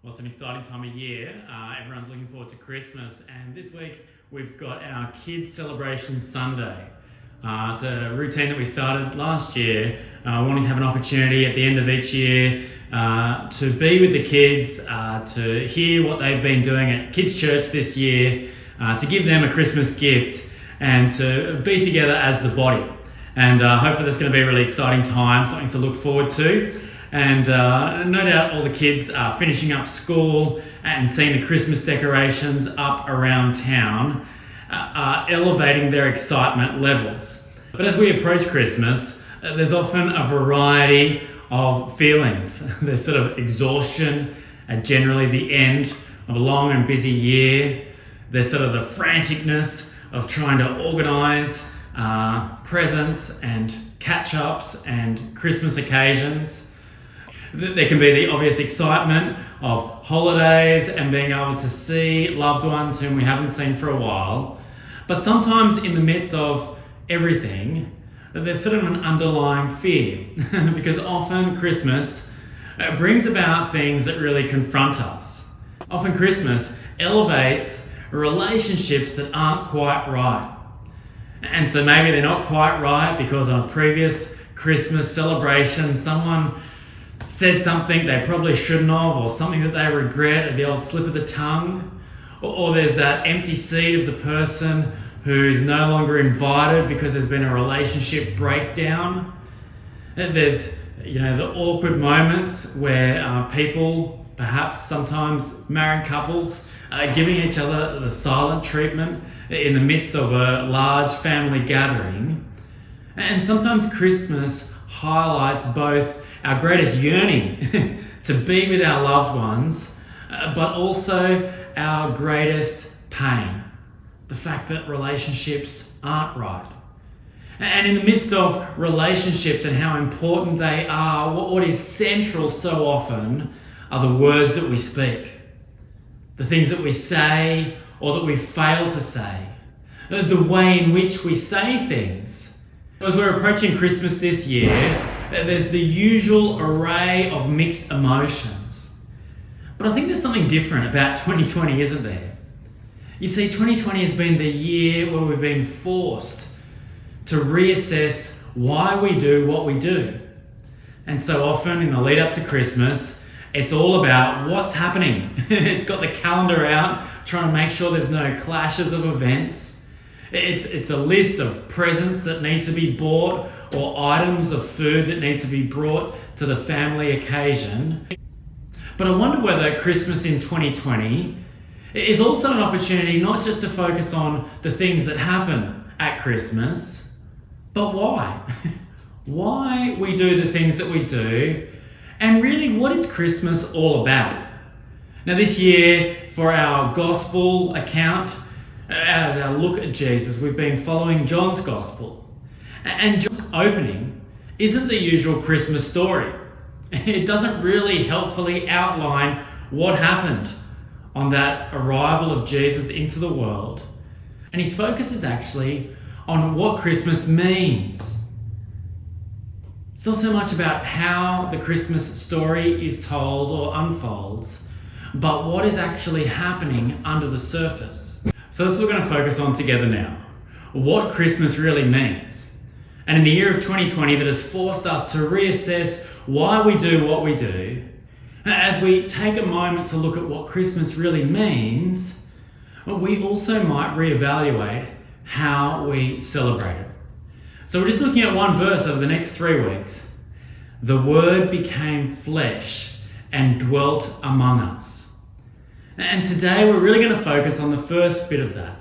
Well, it's an exciting time of year. Everyone's looking forward to Christmas, and this week we've got our Kids Celebration Sunday. It's a routine that we started last year, wanting to have an opportunity at the end of each year to be with the kids, to hear what they've been doing at Kids Church this year, to give them a Christmas gift, and to be together as the body. And hopefully that's going to be a really exciting time, something to look forward to. And no doubt all the kids are finishing up school and seeing the Christmas decorations up around town are elevating their excitement levels. But as we approach Christmas, there's often a variety of feelings. There's sort of exhaustion at generally the end of a long and busy year. There's sort of the franticness of trying to organise presents and catch-ups and Christmas occasions. There can be the obvious excitement of holidays and being able to see loved ones whom we haven't seen for a while. But sometimes in the midst of everything, there's sort of an underlying fear because often Christmas brings about things that really confront us. Often Christmas elevates relationships that aren't quite right. And so maybe they're not quite right because on a previous Christmas celebration, someone said something they probably shouldn't have, or something that they regret, or the old slip of the tongue, or there's that empty seat of the person who's no longer invited because there's been a relationship breakdown. There's, the awkward moments where people, perhaps sometimes married couples, are giving each other the silent treatment in the midst of a large family gathering. And sometimes Christmas highlights both our greatest yearning to be with our loved ones, but also our greatest pain, the fact that relationships aren't right. And in the midst of relationships and how important they are, what is central so often are the words that we speak, the things that we say or that we fail to say, the way in which we say things. As we're approaching Christmas this year, there's the usual array of mixed emotions. But I think there's something different about 2020, isn't there? You see, 2020 has been the year where we've been forced to reassess why we do what we do. And so often in the lead up to Christmas, it's all about what's happening. It's got the calendar out, trying to make sure there's no clashes of events. It's a list of presents that need to be bought or items of food that need to be brought to the family occasion. But I wonder whether Christmas in 2020 is also an opportunity not just to focus on the things that happen at Christmas, but why? Why we do the things that we do, and really what is Christmas all about? Now this year, for our gospel account, as our look at Jesus, we've been following John's Gospel. And John's opening isn't the usual Christmas story. It doesn't really helpfully outline what happened on that arrival of Jesus into the world. And his focus is actually on what Christmas means. It's not so much about how the Christmas story is told or unfolds, but what is actually happening under the surface. So that's what we're going to focus on together now. What Christmas really means. And in the year of 2020 that has forced us to reassess why we do what we do, as we take a moment to look at what Christmas really means, we also might reevaluate how we celebrate it. So we're just looking at one verse over the next 3 weeks. The Word became flesh and dwelt among us. And today we're really going to focus on the first bit of that.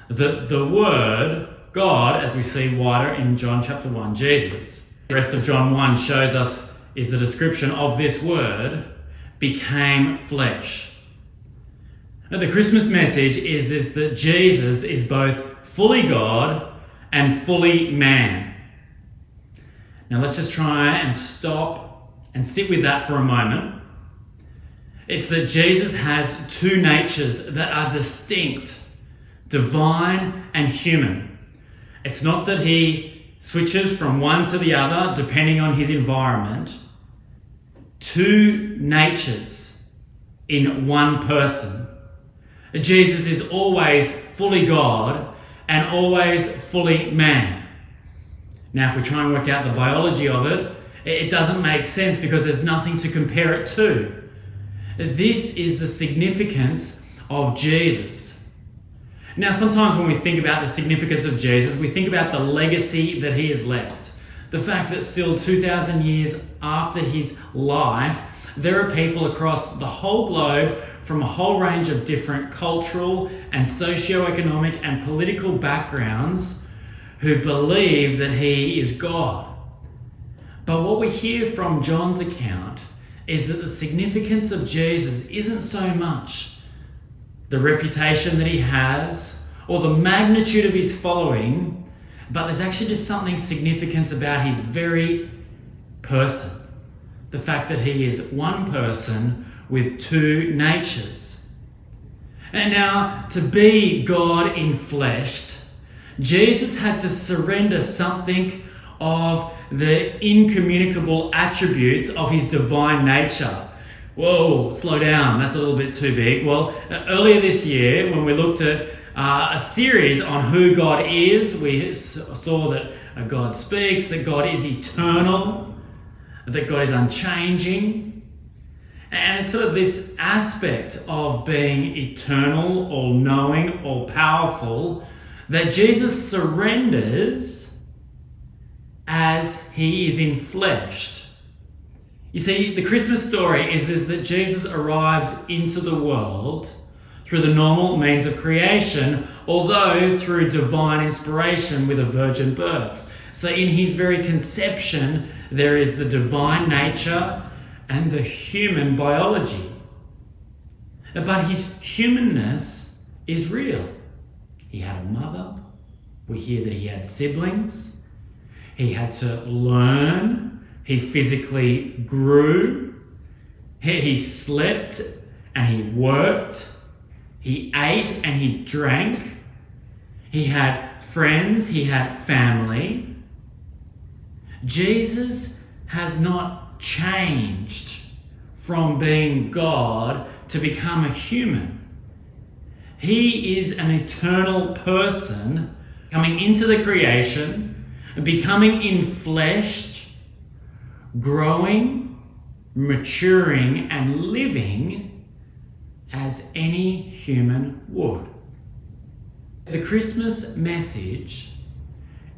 The Word, God, as we see wider in John chapter 1, Jesus. The rest of John 1 shows us is the description of this Word became flesh. Now, the Christmas message is this, that Jesus is both fully God and fully man. Now let's just try and stop and sit with that for a moment. It's that Jesus has two natures that are distinct, divine and human. It's not that he switches from one to the other depending on his environment. Two natures, in one person. Jesus is always fully God and always fully man. Now, if we try and work out the biology of it, it doesn't make sense because there's nothing to compare it to. This is the significance of Jesus. Now, sometimes when we think about the significance of Jesus, we think about the legacy that he has left. The fact that still 2,000 years after his life, there are people across the whole globe from a whole range of different cultural and socio-economic and political backgrounds who believe that he is God. But what we hear from John's account is that the significance of Jesus isn't so much the reputation that he has or the magnitude of his following, but there's actually just something significant about his very person. The fact that he is one person with two natures. And now, to be God enfleshed, Jesus had to surrender something of the incommunicable attributes of his divine nature. Whoa, slow down, that's a little bit too big. Well, earlier this year, when we looked at a series on who God is, we saw that God speaks, that God is eternal, that God is unchanging. And it's sort of this aspect of being eternal, all-knowing, all-powerful, that Jesus surrenders as he is enfleshed. You see, the Christmas story is that Jesus arrives into the world through the normal means of creation, although through divine inspiration with a virgin birth. So in his very conception, there is the divine nature and the human biology. But his humanness is real. He had a mother. We hear that he had siblings. He had to learn. He physically grew. He slept and he worked. He ate and he drank. He had friends. He had family. Jesus has not changed from being God to become a human. He is an eternal person coming into the creation, becoming enfleshed, growing, maturing, and living as any human would. The Christmas message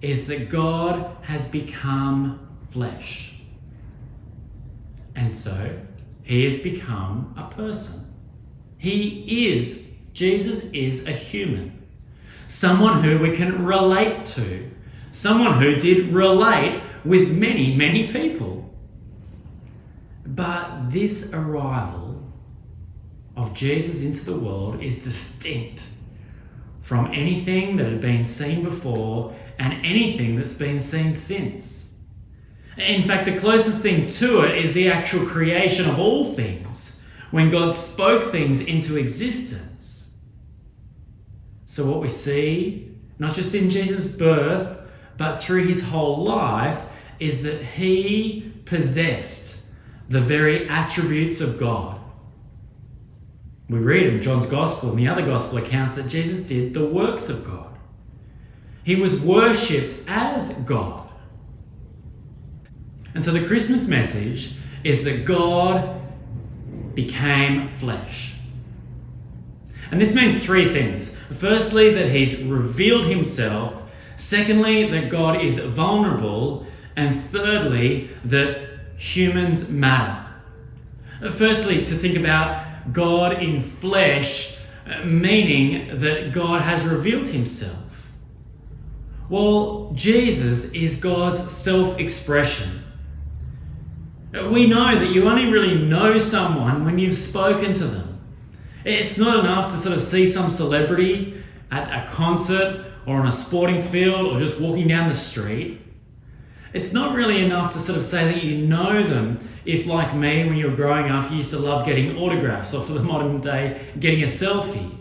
is that God has become flesh. And so, he has become a person. Jesus is a human. Someone who we can relate to. Someone who did relate with many, many people. But this arrival of Jesus into the world is distinct from anything that had been seen before and anything that's been seen since. In fact, the closest thing to it is the actual creation of all things, when God spoke things into existence. So what we see, not just in Jesus' birth, but through his whole life, is that he possessed the very attributes of God. We read in John's Gospel and the other Gospel accounts that Jesus did the works of God. He was worshipped as God. And so the Christmas message is that God became flesh. And this means three things. Firstly, that he's revealed himself. Secondly, that God is vulnerable. And thirdly, that humans matter. Firstly, to think about God in flesh, meaning that God has revealed himself. Well, Jesus is God's self-expression. We know that you only really know someone when you've spoken to them. It's not enough to sort of see some celebrity at a concert or on a sporting field or just walking down the street. It's not really enough to sort of say that you know them if, like me, when you were growing up, you used to love getting autographs, or for the modern day, getting a selfie.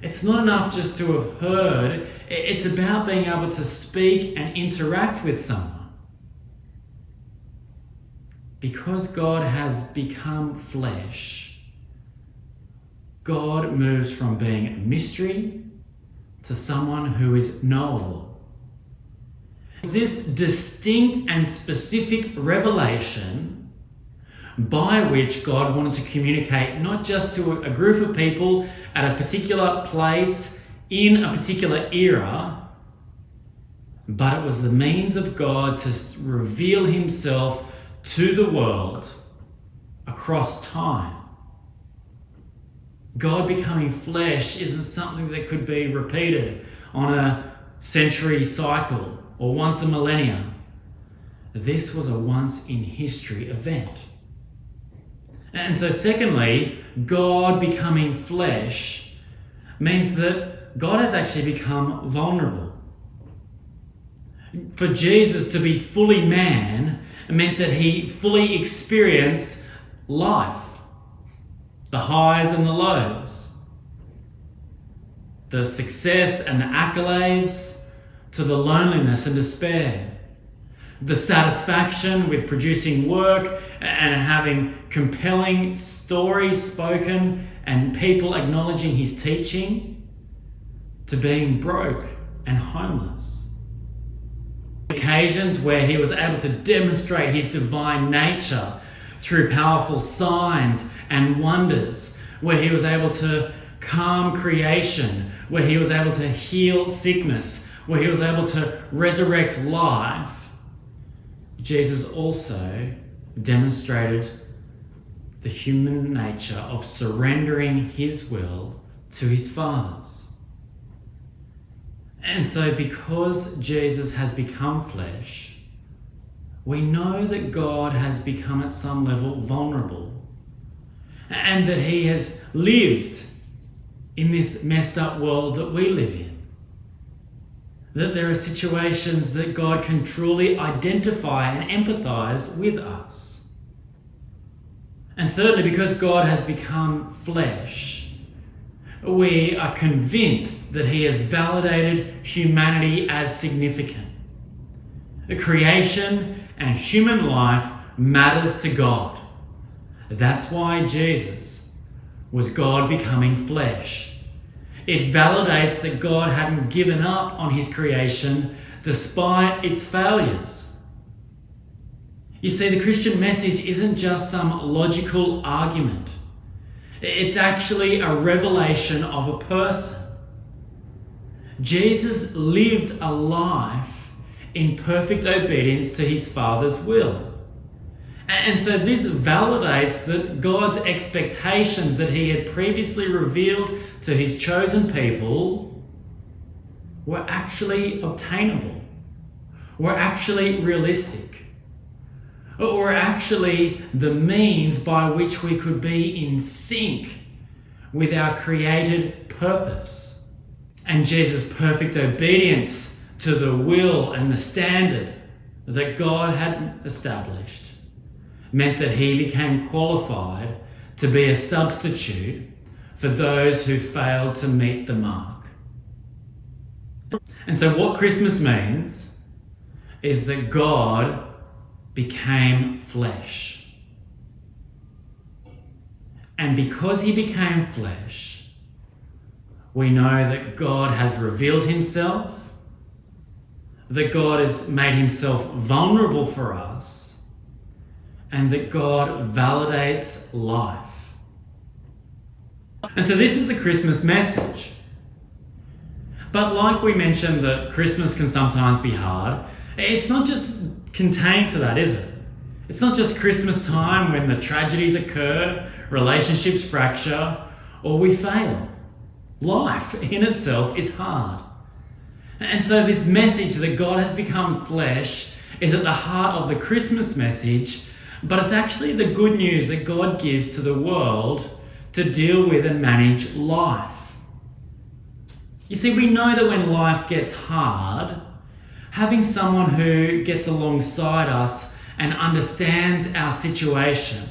It's not enough just to have heard. It's about being able to speak and interact with someone. Because God has become flesh, God moves from being a mystery to someone who is knowable. This distinct and specific revelation by which God wanted to communicate not just to a group of people at a particular place in a particular era, but it was the means of God to reveal himself to the world across time. God becoming flesh isn't something that could be repeated on a century cycle or once a millennia. This was a once in history event. And so secondly, God becoming flesh means that God has actually become vulnerable. For Jesus to be fully man meant that he fully experienced life. The highs and the lows, the success and the accolades, to the loneliness and despair, the satisfaction with producing work and having compelling stories spoken and people acknowledging his teaching, to being broke and homeless. Occasions where he was able to demonstrate his divine nature through powerful signs and wonders, where he was able to calm creation, where he was able to heal sickness, where he was able to resurrect life. Jesus also demonstrated the human nature of surrendering his will to his Father's. And so because Jesus has become flesh, we know that God has become at some level vulnerable, and that he has lived in this messed up world that we live in. That there are situations that God can truly identify and empathize with us. And thirdly, because God has become flesh, we are convinced that he has validated humanity as significant. The creation and human life matters to God. That's why Jesus was God becoming flesh. It validates that God hadn't given up on his creation despite its failures. You see, the Christian message isn't just some logical argument. It's actually a revelation of a person. Jesus lived a life in perfect obedience to his Father's will. And so this validates that God's expectations that he had previously revealed to his chosen people were actually obtainable, were actually realistic, or actually the means by which we could be in sync with our created purpose. And Jesus' perfect obedience to the will and the standard that God had established meant that he became qualified to be a substitute for those who failed to meet the mark. And so what Christmas means is that God became flesh. And because he became flesh, we know that God has revealed himself, that God has made himself vulnerable for us, and that God validates life. And so this is the Christmas message. But like we mentioned that Christmas can sometimes be hard, it's not just contained to that, is it? It's not just Christmas time when the tragedies occur, relationships fracture, or we fail. Life in itself is hard. And so this message that God has become flesh is at the heart of the Christmas message, but it's actually the good news that God gives to the world to deal with and manage life. You see, we know that when life gets hard, having someone who gets alongside us and understands our situation,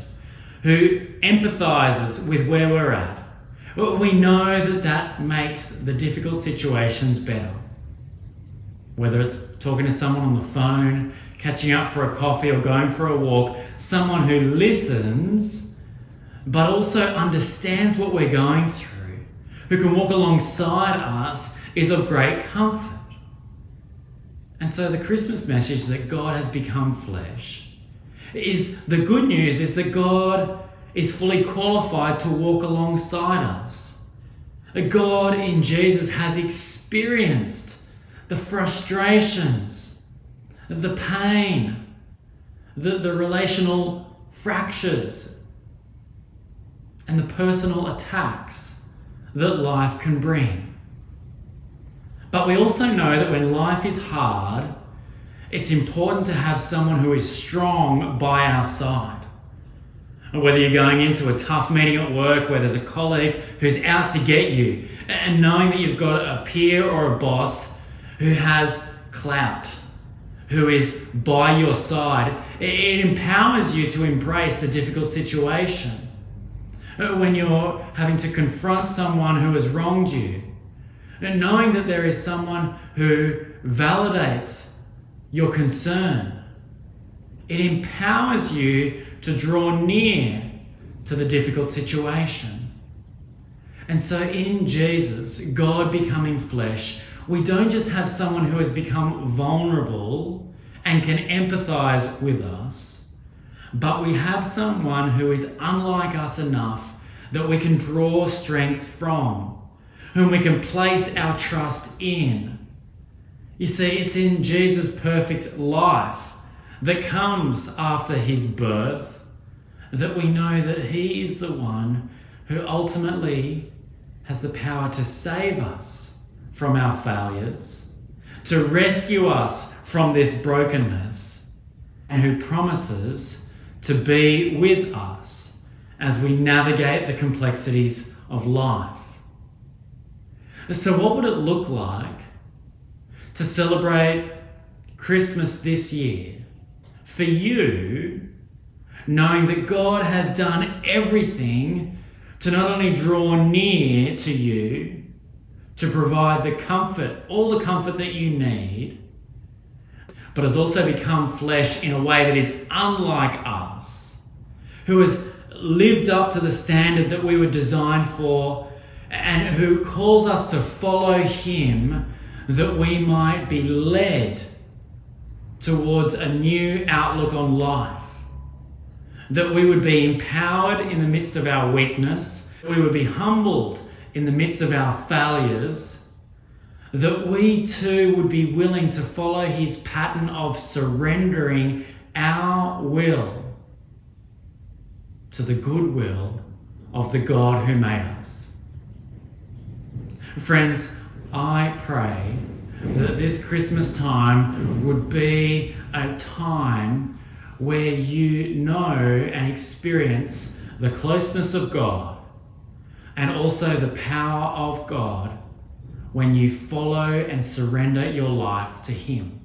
who empathizes with where we're at, we know that that makes the difficult situations better. Whether it's talking to someone on the phone, catching up for a coffee or going for a walk, someone who listens but also understands what we're going through, who can walk alongside us, is of great comfort. And so the Christmas message that God has become flesh is the good news is that God is fully qualified to walk alongside us. God in Jesus has experienced the frustrations, the pain, the relational fractures, and the personal attacks that life can bring. But we also know that when life is hard, it's important to have someone who is strong by our side. Whether you're going into a tough meeting at work where there's a colleague who's out to get you, and knowing that you've got a peer or a boss who has clout, who is by your side, it empowers you to embrace the difficult situation. When you're having to confront someone who has wronged you, and knowing that there is someone who validates your concern, it empowers you to draw near to the difficult situation. And so in Jesus, God becoming flesh, we don't just have someone who has become vulnerable and can empathize with us, but we have someone who is unlike us enough that we can draw strength from, whom we can place our trust in. You see, it's in Jesus' perfect life that comes after his birth that we know that he is the one who ultimately has the power to save us from our failures, to rescue us from this brokenness, and who promises to be with us as we navigate the complexities of life. So what would it look like to celebrate Christmas this year for you, knowing that God has done everything to not only draw near to you, to provide the comfort, all the comfort that you need, but has also become flesh in a way that is unlike us, who has lived up to the standard that we were designed for, and who calls us to follow him that we might be led towards a new outlook on life, that we would be empowered in the midst of our weakness, we would be humbled in the midst of our failures, that we too would be willing to follow his pattern of surrendering our will to the good will of the God who made us. Friends, I pray that this Christmas time would be a time where you know and experience the closeness of God and also the power of God when you follow and surrender your life to him.